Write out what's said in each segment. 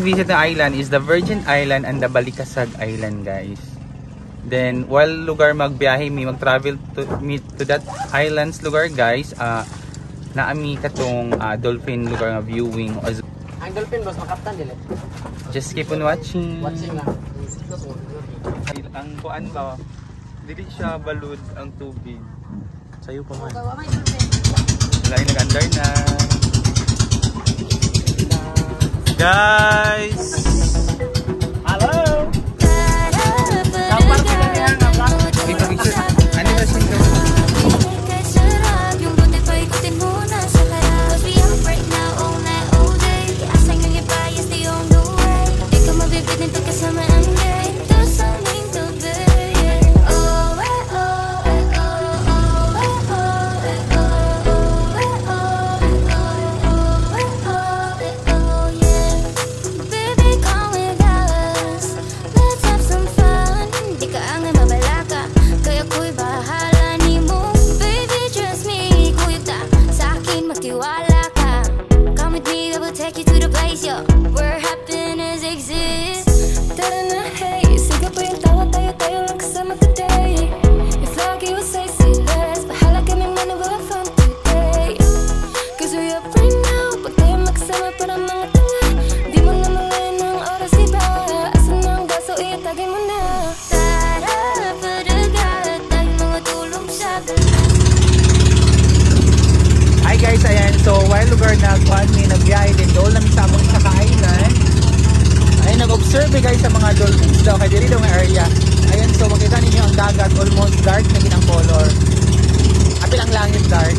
visit na island is the Virgin Island and the Balikasag Island, guys. Then while lugar magbiyahe mi mag-travel to that islands lugar, guys, naami katong dolphin lugar nga viewing. Ang dolphin boss makaptan dili. Just keep on watching. Watching lang. Ang kuan ba? Dili siya balud ang tubig. Sayo pa man. Lain nag-andar na. Guys! Hello! Kapag ka na yan, picture. Ano ba siya? So while lugar na kuan mi nagbiyahe din doon lang sa among isa ka island. Ay nag-observe guys sa mga dolphins daw kay diri daw nga area. Ayan, so makita ninyo ang dagat almost dark na ginang color. Apil ang langit dark.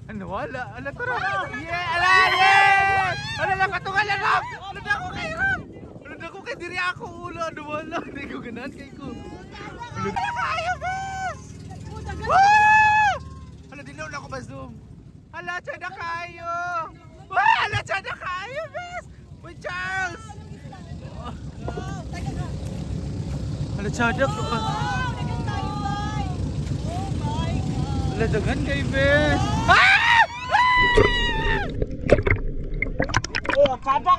Ano wala? Ala tara. Yeah, ala yeah. Ala lang katungan lang. Ano na ako kay Ram? Ano na ako kay diri ako ulo. Ano wala? Hindi ko ganahan kay ko. Ano kayo, bes? Ala dilaw na ako ba zoom? Ala tiyan na kayo. Ala tiyan na kayo, bes. Uy, Charles. Ala tiyan na ko. Ala dagan kay bes. Oh, kada